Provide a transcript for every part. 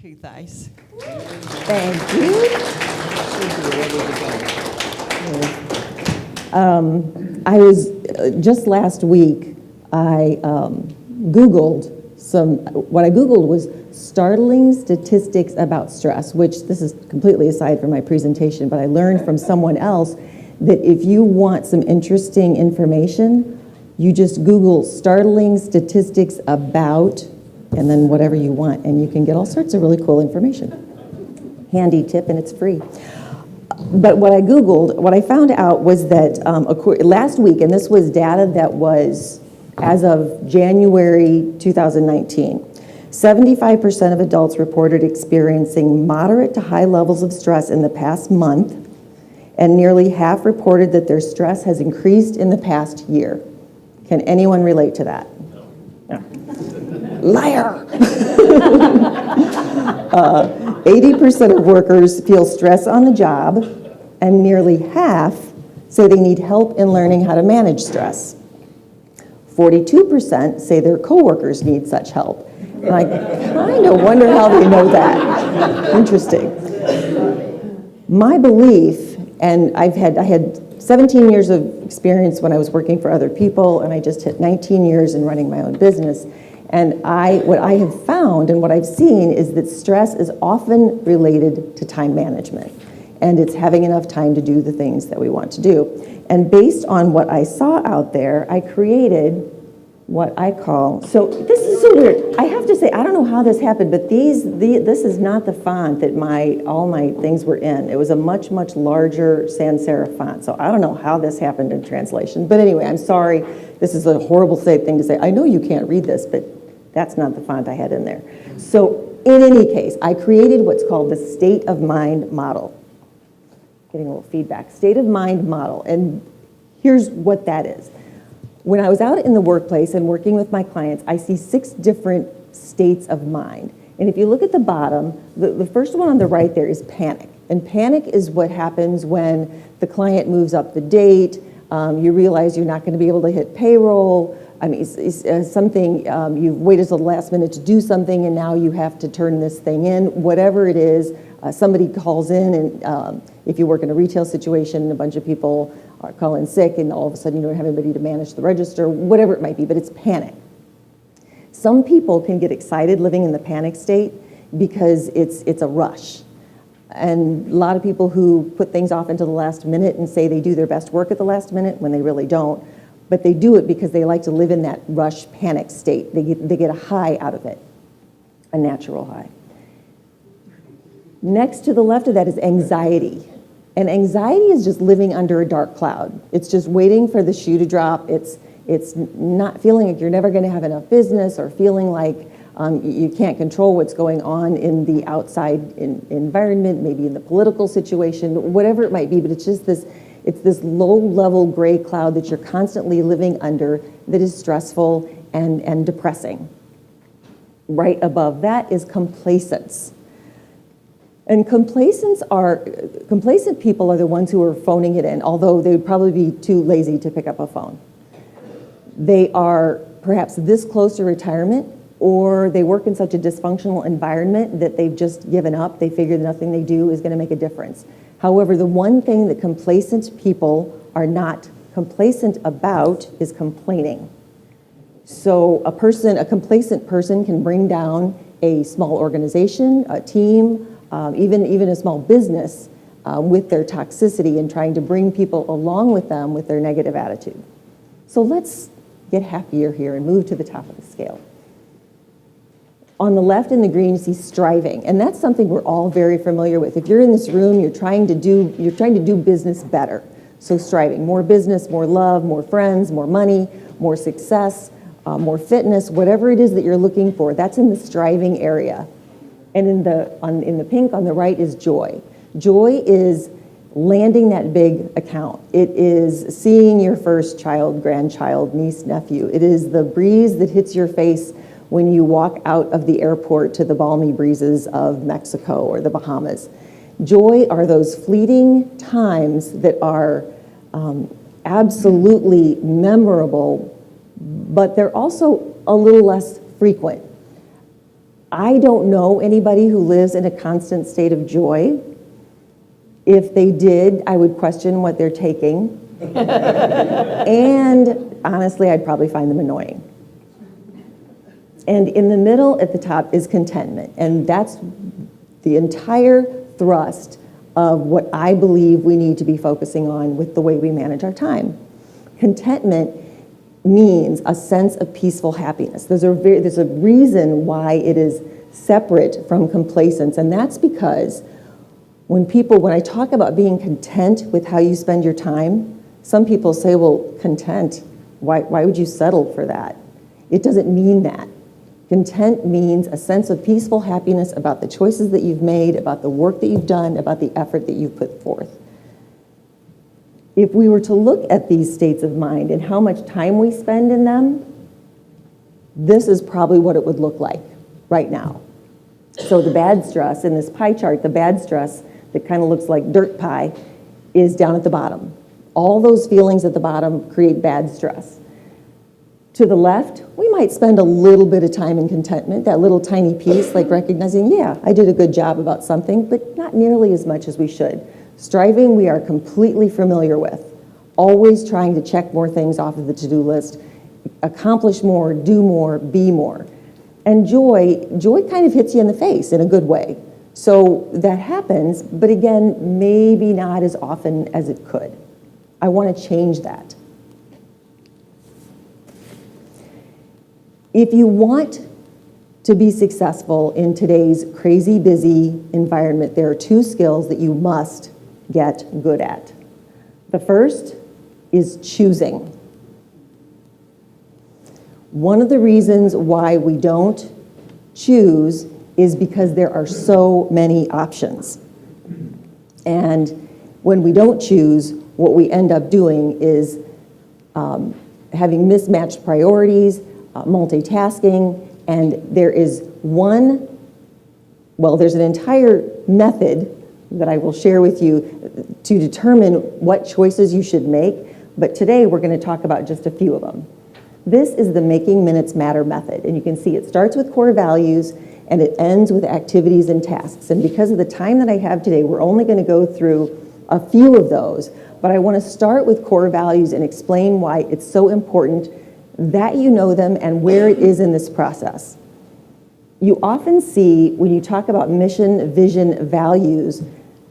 Kutheis. Thank you. I was, just last week, I Googled what I Googled was startling statistics about stress, which this is completely aside from my presentation, but I learned from someone else that if you want some interesting information, you just Google startling statistics about, and then whatever you want, and you can get all sorts of really cool information. Handy tip, and it's free. But what I Googled, what I found out was that last week, and this was data that was as of January 2019, 75% of adults reported experiencing moderate to high levels of stress in the past month, and nearly half reported that their stress has increased in the past year. Can anyone relate to that? No. Liar! 80% of workers feel stress on the job, and nearly half say they need help in learning how to manage stress. 42% say their coworkers need such help. And I kind of wonder how they know that. Interesting. My belief, and I had 17 years of experience when I was working for other people, and I just hit 19 years in running my own business. And what I have found and what I've seen is that stress is often related to time management, and it's having enough time to do the things that we want to do. And based on what I saw out there, I created what I call, so this is so weird. I have to say, I don't know how this happened, but this is not the font that all my things were in. It was a much, much larger sans serif font. So I don't know how this happened in translation. But anyway, I'm sorry. This is a horrible thing to say. I know you can't read this, but that's not the font I had in there. So in any case, I created what's called the state of mind model. Getting a little feedback. State of mind model. And here's what that is. When I was out in the workplace and working with my clients, I see 6 different states of mind. And if you look at the bottom, the first one on the right there is panic. And panic is what happens when the client moves up the date, you realize you're not going to be able to hit payroll. I mean, it's something, you've waited till the last minute to do something, and now you have to turn this thing in. Whatever it is, somebody calls in, and if you work in a retail situation, a bunch of people are calling sick, and all of a sudden you don't have anybody to manage the register, whatever it might be, but it's panic. Some people can get excited living in the panic state because it's a rush. And a lot of people who put things off until the last minute and say they do their best work at the last minute when they really don't, but they do it because they like to live in that rush panic state. They get a high out of it, a natural high. Next to the left of that is anxiety. And anxiety is just living under a dark cloud. It's just waiting for the shoe to drop. It's not feeling like you're never going to have enough business, or feeling like you can't control what's going on in the outside environment, maybe in the political situation, whatever it might be. But it's just this low-level gray cloud that you're constantly living under that is stressful and depressing. Right above that is complacence. And complacent people are the ones who are phoning it in, although they would probably be too lazy to pick up a phone. They are perhaps this close to retirement, or they work in such a dysfunctional environment that they've just given up. They figure that nothing they do is going to make a difference. However, the one thing that complacent people are not complacent about is complaining. So a complacent person can bring down a small organization, a team, even a small business with their toxicity and trying to bring people along with them with their negative attitude. So let's get happier here and move to the top of the scale. On the left in the green, you see striving, and that's something we're all very familiar with. If you're in this room, you're trying to do business better. So striving, more business, more love, more friends, more money, more success, more fitness, whatever it is that you're looking for, that's in the striving area. And in the pink on the right is joy. Joy is landing that big account. It is seeing your first child, grandchild, niece, nephew. It is the breeze that hits your face when you walk out of the airport to the balmy breezes of Mexico or the Bahamas. Joy are those fleeting times that are absolutely memorable, but they're also a little less frequent. I don't know anybody who lives in a constant state of joy. If they did, I would question what they're taking. And honestly, I'd probably find them annoying. And in the middle at the top is contentment. And that's the entire thrust of what I believe we need to be focusing on with the way we manage our time. Contentment means a sense of peaceful happiness. There's a reason why it is separate from complacence, and that's because when I talk about being content with how you spend your time, some people say, well, content, why would you settle for that? It doesn't mean that. Content means a sense of peaceful happiness about the choices that you've made, about the work that you've done, about the effort that you've put forth. If we were to look at these states of mind and how much time we spend in them, this is probably what it would look like right now. So the bad stress in this pie chart, the bad stress that kind of looks like dirt pie is down at the bottom. All those feelings at the bottom create bad stress. To the left, we might spend a little bit of time in contentment, that little tiny piece, like recognizing, yeah, I did a good job about something, but not nearly as much as we should. Striving, we are completely familiar with. Always trying to check more things off of the to-do list, accomplish more, do more, be more. And joy kind of hits you in the face in a good way. So that happens, but again, maybe not as often as it could. I want to change that. If you want to be successful in today's crazy busy environment, there are two skills that you must get good at. The first is choosing. One of the reasons why we don't choose is because there are so many options. And when we don't choose, what we end up doing is having mismatched priorities, multitasking, and there's an entire method that I will share with you to determine what choices you should make, but today we're going to talk about just a few of them. This is the Making Minutes Matter method, and you can see it starts with core values and it ends with activities and tasks. And because of the time that I have today, we're only going to go through a few of those, but I want to start with core values and explain why it's so important that you know them and where it is in this process. You often see when you talk about mission, vision, values,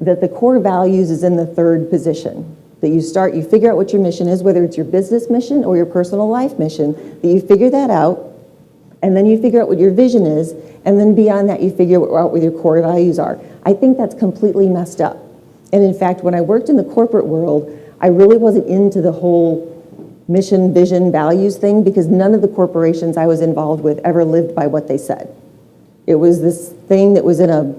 that the core values is in the third position. That you figure out what your mission is, whether it's your business mission or your personal life mission, that you figure that out, and then you figure out what your vision is, and then beyond that you figure out what your core values are. I think that's completely messed up. And in fact, when I worked in the corporate world, I really wasn't into the whole mission, vision, values thing because none of the corporations I was involved with ever lived by what they said. It was this thing that was in a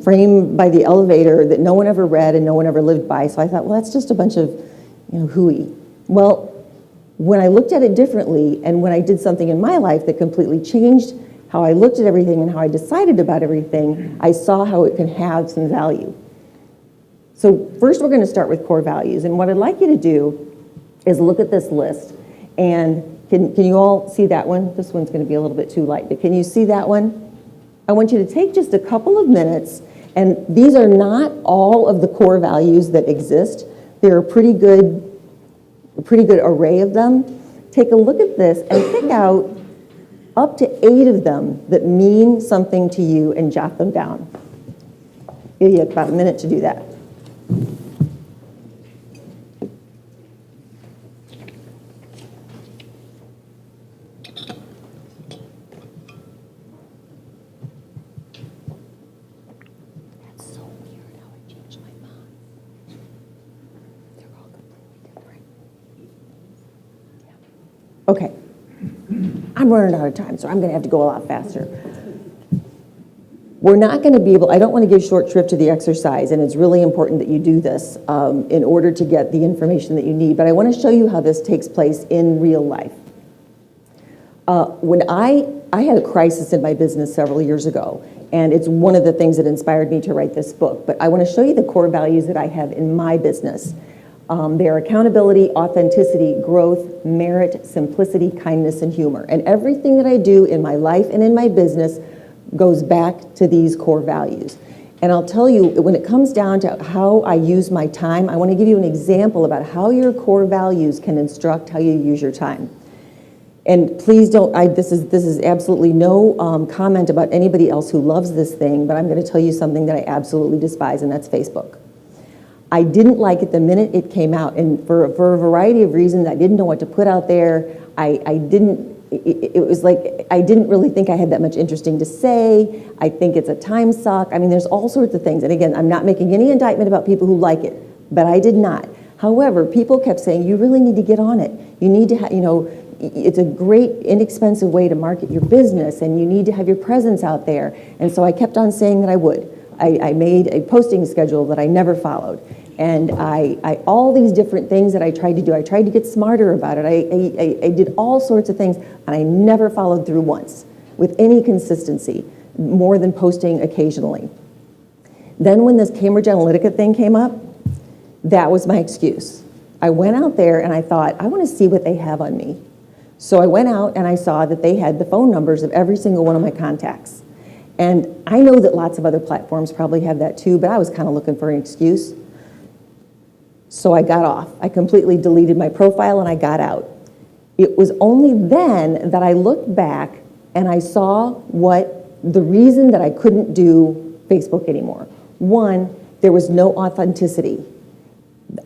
frame by the elevator that no one ever read and no one ever lived by. So I thought, well, that's just a bunch of, hooey. Well, when I looked at it differently and when I did something in my life that completely changed how I looked at everything and how I decided about everything, I saw how it can have some value. So first we're going to start with core values. And what I'd like you to do is look at this list. And can you all see that one? This one's going to be a little bit too light, but can you see that one? I want you to take just a couple of minutes, and these are not all of the core values that exist. They're a pretty good array of them. Take a look at this and pick out up to 8 of them that mean something to you and jot them down. Give you about a minute to do that. Okay, I'm running out of time, so I'm going to have to go a lot faster. We're not going to be able, I don't want to give short shrift to the exercise, and it's really important that you do this in order to get the information that you need, but I want to show you how this takes place in real life. When I had a crisis in my business several years ago, and it's one of the things that inspired me to write this book, but I want to show you the core values that I have in my business. They are accountability, authenticity, growth, merit, simplicity, kindness, and humor. And everything that I do in my life and in my business goes back to these core values. And I'll tell you, when it comes down to how I use my time, I want to give you an example about how your core values can instruct how you use your time. And please don't, this is absolutely no comment about anybody else who loves this thing, but I'm going to tell you something that I absolutely despise, and that's Facebook. I didn't like it the minute it came out, and for a variety of reasons, I didn't know what to put out there. It was like I didn't really think I had that much interesting to say. I think it's a time suck. I mean, there's all sorts of things. And again, I'm not making any indictment about people who like it, but I did not. However, people kept saying, you really need to get on it. You need to, it's a great, inexpensive way to market your business, and you need to have your presence out there. And so I kept on saying that I would. I made a posting schedule that I never followed. And all these different things that I tried to do. I tried to get smarter about it. I did all sorts of things, and I never followed through once with any consistency, more than posting occasionally. Then when this Cambridge Analytica thing came up, that was my excuse. I went out there and I thought, I want to see what they have on me. So I went out and I saw that they had the phone numbers of every single one of my contacts. And I know that lots of other platforms probably have that too, but I was kind of looking for an excuse. So I got off. I completely deleted my profile and I got out. It was only then that I looked back and I saw what the reason that I couldn't do Facebook anymore. One, there was no authenticity.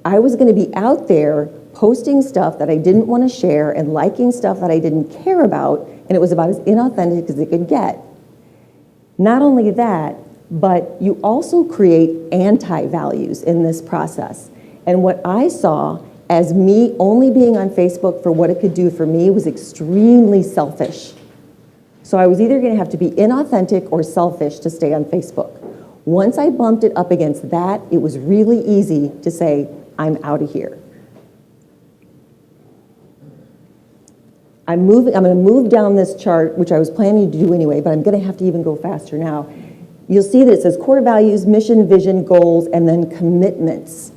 I was going to be out there posting stuff that I didn't want to share and liking stuff that I didn't care about, and it was about as inauthentic as it could get. Not only that, but you also create anti-values in this process. And what I saw as me only being on Facebook for what it could do for me was extremely selfish. So I was either going to have to be inauthentic or selfish to stay on Facebook. Once I bumped it up against that, it was really easy to say, I'm out of here. I'm going to move down this chart, which I was planning to do anyway, but I'm going to have to even go faster now. You'll see that it says core values, mission, vision, goals, and then commitments.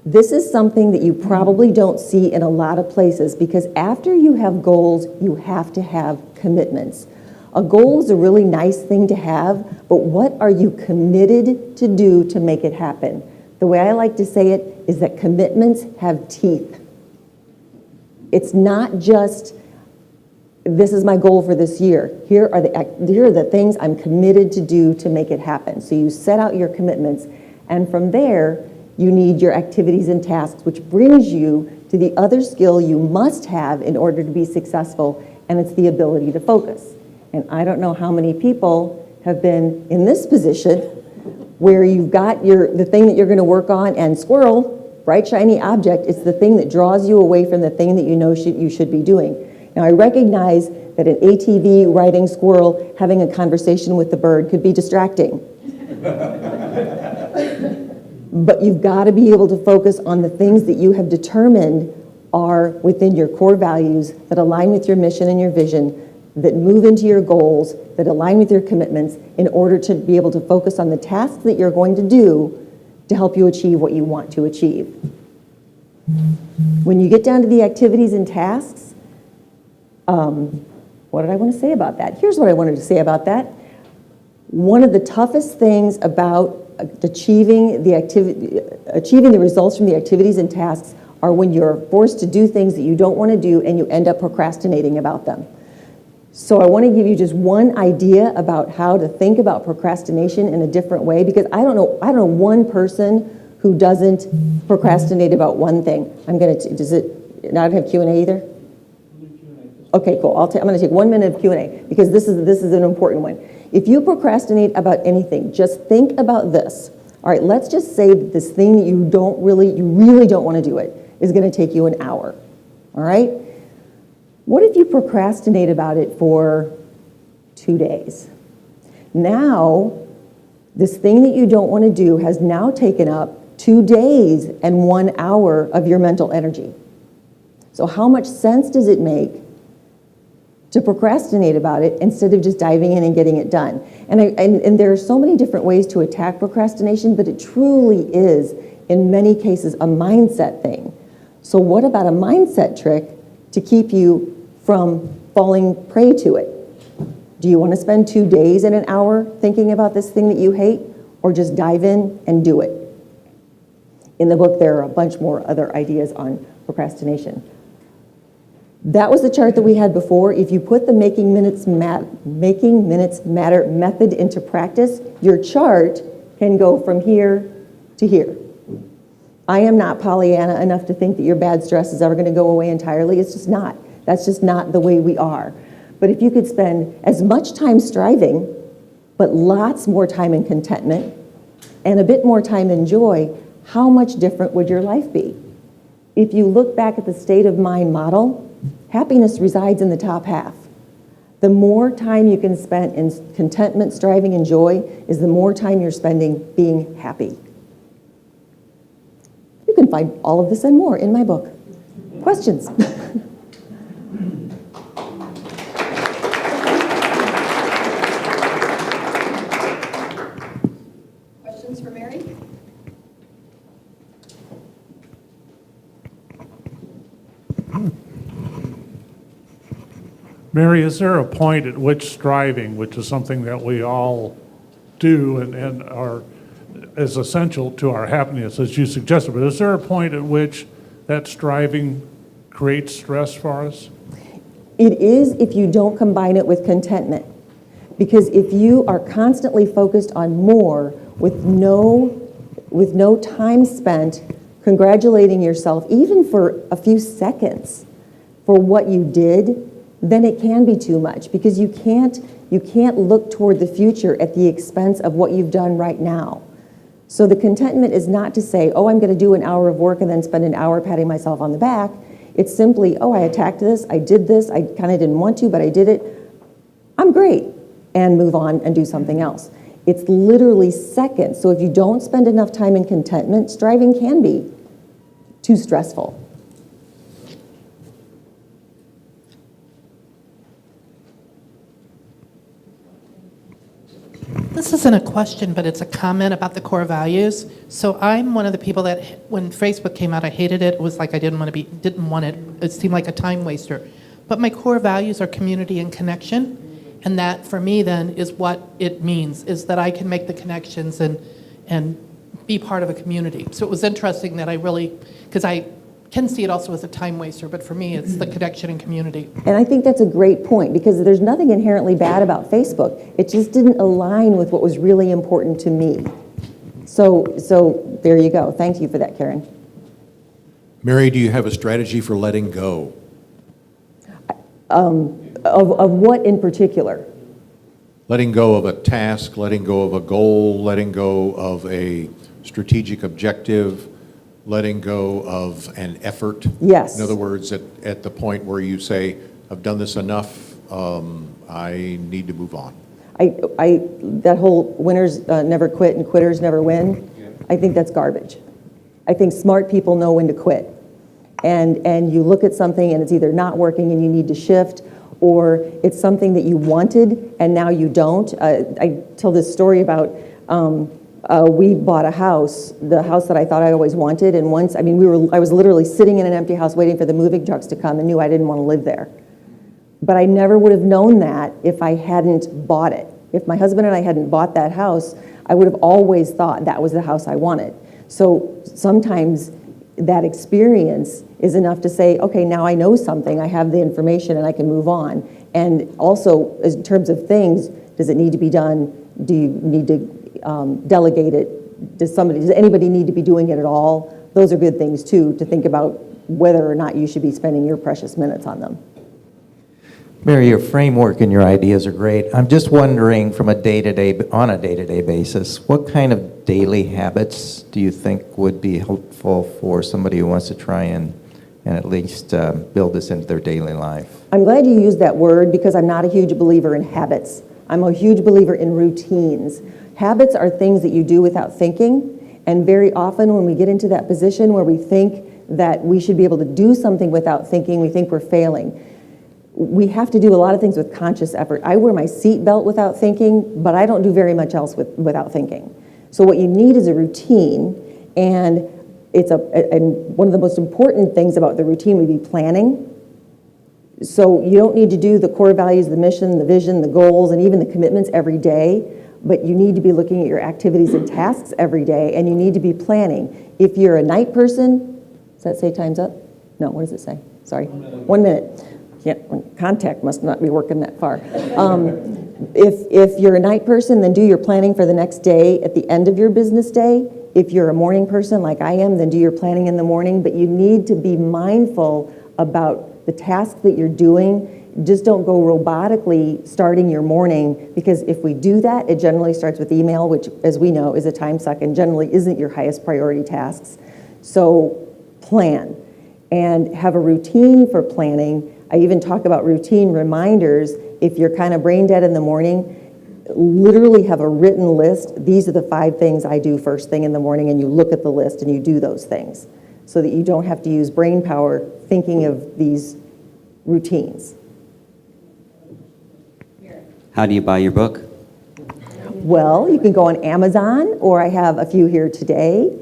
This is something that you probably don't see in a lot of places, because after you have goals, you have to have commitments. A goal is a really nice thing to have, but what are you committed to do to make it happen? The way I like to say it is that commitments have teeth. It's not just, this is my goal for this year. Here are the things I'm committed to do to make it happen. So you set out your commitments, and from there, you need your activities and tasks, which brings you to the other skill you must have in order to be successful, and it's the ability to focus. And I don't know how many people have been in this position where you've got the thing that you're going to work on, and squirrel, bright shiny object, it's the thing that draws you away from the thing that you know you should be doing. Now I recognize that an ATV riding squirrel having a conversation with the bird could be distracting. But you've got to be able to focus on the things that you have determined are within your core values, that align with your mission and your vision, that move into your goals, that align with your commitments, in order to be able to focus on the tasks that you're going to do to help you achieve what you want to achieve. When you get down to the activities and tasks, what did I want to say about that? Here's what I wanted to say about that. One of the toughest things about achieving the results from the activities and tasks are when you're forced to do things that you don't want to do and you end up procrastinating about them. So I want to give you just one idea about how to think about procrastination in a different way, because I don't know one person who doesn't procrastinate about one thing. Does it not have Q&A either? Okay, cool. I'm going to take 1 minute of Q&A, because this is an important one. If you procrastinate about anything, just think about this. All right, let's just say that this thing that you really don't want to do it is going to take you an hour. All right? What if you procrastinate about it for 2 days? Now, this thing that you don't want to do has now taken up 2 days and 1 hour of your mental energy. So how much sense does it make to procrastinate about it instead of just diving in and getting it done? And there are so many different ways to attack procrastination, but it truly is, in many cases, a mindset thing. So what about a mindset trick to keep you from falling prey to it? Do you want to spend 2 days and an hour thinking about this thing that you hate, or just dive in and do it? In the book, there are a bunch more other ideas on procrastination. That was the chart that we had before. If you put the making minutes matter method into practice, your chart can go from here to here. I am not Pollyanna enough to think that your bad stress is ever going to go away entirely. It's just not. That's just not the way we are. But if you could spend as much time striving, but lots more time in contentment, and a bit more time in joy, how much different would your life be? If you look back at the state of mind model, happiness resides in the top half. The more time you can spend in contentment, striving, and joy is the more time you're spending being happy. You can find all of this and more in my book. Questions? Questions for Mary? Mary, is there a point at which striving, which is something that we all do and is essential to our happiness, as you suggested, but is there a point at which that striving creates stress for us? It is if you don't combine it with contentment. Because if you are constantly focused on more with no time spent congratulating yourself, even for a few seconds, for what you did, then it can be too much, because you can't look toward the future at the expense of what you've done right now. So the contentment is not to say, oh, I'm going to do an hour of work and then spend an hour patting myself on the back. It's simply, oh, I attacked this, I did this, I kind of didn't want to, but I did it. I'm great, and move on and do something else. It's literally seconds. So if you don't spend enough time in contentment, striving can be too stressful. This isn't a question, but it's a comment about the core values. So I'm one of the people that, when Facebook came out, I hated it. It was like I didn't want it. It seemed like a time waster. But my core values are community and connection. And that, for me, then, is what it means, is that I can make the connections and be part of a community. So it was interesting that I really, because I can see it also as a time waster, but for me, it's the connection and community. And I think that's a great point, because there's nothing inherently bad about Facebook. It just didn't align with what was really important to me. So there you go. Thank you for that, Karen. Mary, do you have a strategy for letting go? Of what in particular? Letting go of a task, letting go of a goal, letting go of a strategic objective, letting go of an effort. Yes. In other words, at the point where you say, I've done this enough, I need to move on. That whole winners never quit and quitters never win, I think that's garbage. I think smart people know when to quit. And you look at something and it's either not working and you need to shift, or it's something that you wanted and now you don't. I tell this story about we bought a house, the house that I thought I always wanted, and once, I was literally sitting in an empty house waiting for the moving trucks to come and knew I didn't want to live there. But I never would have known that if I hadn't bought it. If my husband and I hadn't bought that house, I would have always thought that was the house I wanted. So sometimes that experience is enough to say, okay, now I know something, I have the information and I can move on. And also, in terms of things, does it need to be done? Do you need to delegate it? Does anybody need to be doing it at all? Those are good things too, to think about whether or not you should be spending your precious minutes on them. Mary, your framework and your ideas are great. I'm just wondering, on a day-to-day basis, what kind of daily habits do you think would be helpful for somebody who wants to try and at least build this into their daily life? I'm glad you used that word, because I'm not a huge believer in habits. I'm a huge believer in routines. Habits are things that you do without thinking, and very often when we get into that position where we think that we should be able to do something without thinking, we think we're failing. We have to do a lot of things with conscious effort. I wear my seatbelt without thinking, but I don't do very much else without thinking. So what you need is a routine, and and one of the most important things about the routine would be planning. So you don't need to do the core values, the mission, the vision, the goals, and even the commitments every day, but you need to be looking at your activities and tasks every day, and you need to be planning. If you're a night person, does that say time's up? No, what does it say? Sorry. 1 minute. Contact must not be working that far. If you're a night person, then do your planning for the next day at the end of your business day. If you're a morning person like I am, then do your planning in the morning, but you need to be mindful about the task that you're doing. Just don't go robotically starting your morning, because if we do that, it generally starts with email, which, as we know, is a time suck and generally isn't your highest priority tasks. So plan and have a routine for planning. I even talk about routine reminders. If you're kind of brain dead in the morning, literally have a written list. These are the 5 things I do first thing in the morning, and you look at the list and you do those things so that you don't have to use brain power thinking of these routines. How do you buy your book? Well, you can go on Amazon, or I have a few here today.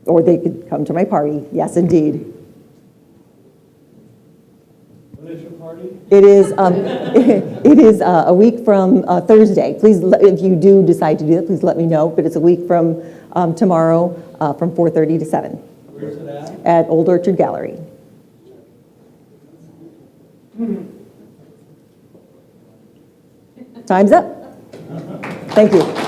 Or they could come to my party. Yes, indeed. When is your party? It is, it is a week from Thursday. Please, if you do decide to do that, please let me know. But it's a week from tomorrow from 4:30 to 7. Where's it at? At Old Orchard Gallery. Time's up. Thank you.